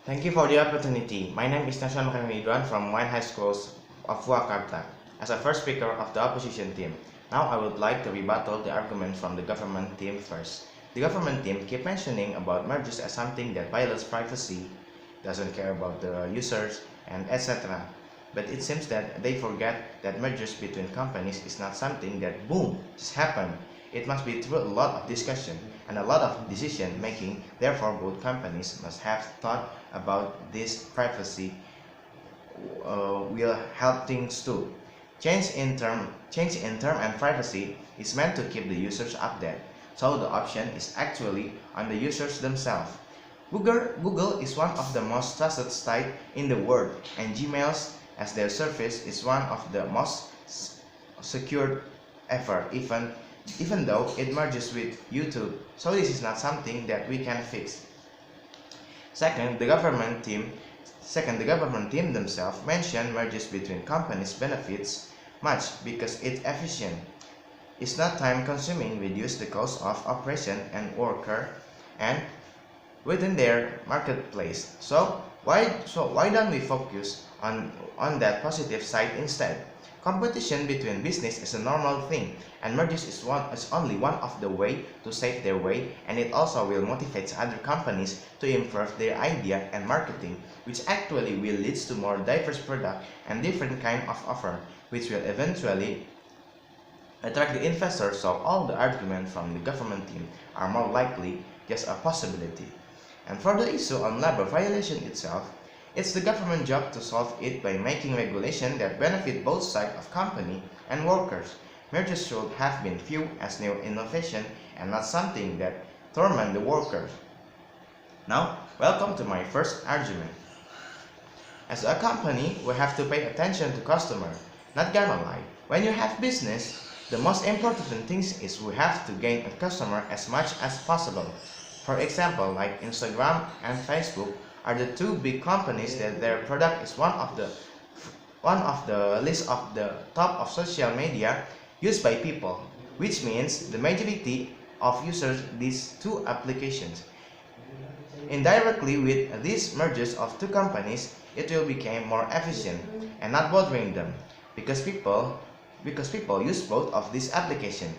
Thank you for the opportunity. My name is Nasywan Makarim Ridwan from Wine High Schools of Purwakarta as a first speaker of the opposition team. Now I would like to rebuttal the argument from the government team first. The government team keep mentioning about mergers as something that violates privacy, doesn't care about the users, and etc. But it seems that they forget that mergers between companies is not something that boom, just happened. It must be through a lot of discussion and a lot of decision making. Therefore, both companies must have thought about this privacy will help things too. Change in term and privacy is meant to keep the users updated. So the option is actually on the users themselves. Google is one of the most trusted sites in the world, and Gmail as their service is one of the most secured ever, even though it merges with YouTube. So this is not something that we can fix. Second, the government team themselves mentioned mergers between companies benefits much because it's efficient. It's not time consuming, reduce the cost of operation and worker and within their marketplace. So why don't we focus on that positive side instead? Competition between business is a normal thing, and mergers is only one of the way to save their way, and it also will motivate other companies to improve their idea and marketing, which actually will lead to more diverse product and different kind of offer, which will eventually attract the investors. So all the arguments from the government team are more likely just a possibility. And for the issue on labor violation itself, it's the government job to solve it by making regulation that benefit both sides of company and workers. Mergers should have been viewed as new innovation and not something that torment the workers. Now, welcome to my first argument. As a company, we have to pay attention to customer. Not gonna lie, when you have business, the most important thing is we have to gain a customer as much as possible. For example, like Instagram and Facebook are the two big companies that their product is one of the list of the top of social media used by people, which means the majority of users these two applications. Indirectly, with these mergers of two companies, it will become more efficient and not bothering them because people use both of these applications.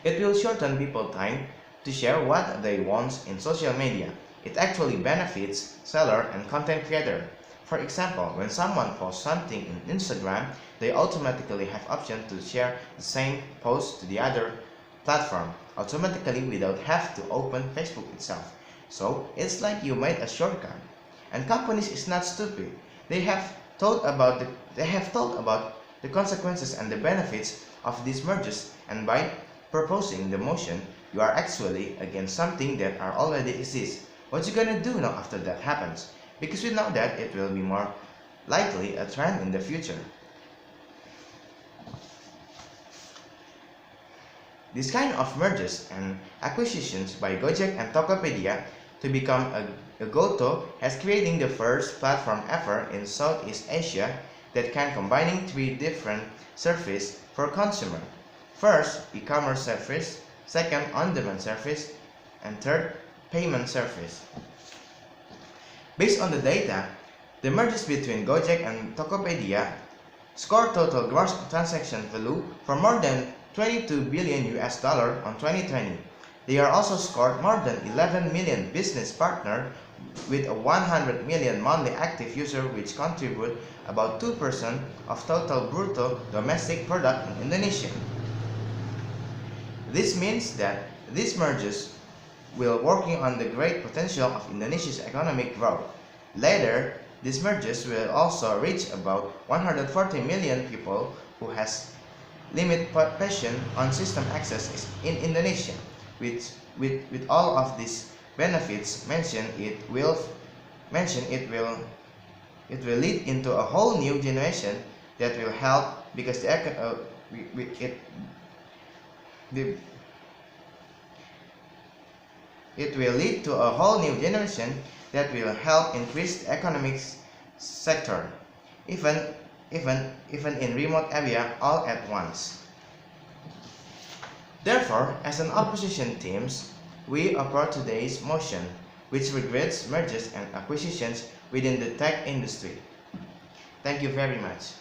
It will shorten people's time to share what they want in social media. It actually benefits seller and content creator. For example, when someone posts something in Instagram, they automatically have option to share the same post to the other platform automatically without have to open Facebook itself. So it's like you made a shortcut. And companies is not stupid. They have thought about the consequences and the benefits of these mergers, and by proposing the motion, you are actually against something that are already exists. What you gonna do now after that happens? Because we know that it will be more likely a trend in the future. This kind of mergers and acquisitions by Gojek and Tokopedia to become a go-to has creating the first platform ever in Southeast Asia that can combining three different services for consumer. First, e-commerce service, second, on-demand service, and third, payment service. Based on the data, the mergers between Gojek and Tokopedia scored total gross transaction value for more than 22 billion US dollar on 2020. They are also scored more than 11 million business partner with a 100 million monthly active user, which contribute about 2% of total brutto domestic product in Indonesia. This means that these mergers will working on the great potential of Indonesia's economic growth. Later, these mergers will also reach about 140 million people who has limited passion on system access in Indonesia. With all of these benefits mentioned, it will lead into a whole new generation that will help because it will lead to a whole new generation that will help increase the economic sector, even in remote area all at once. Therefore, as an opposition teams, we oppose today's motion. which regrets mergers and acquisitions within the tech industry. Thank you very much.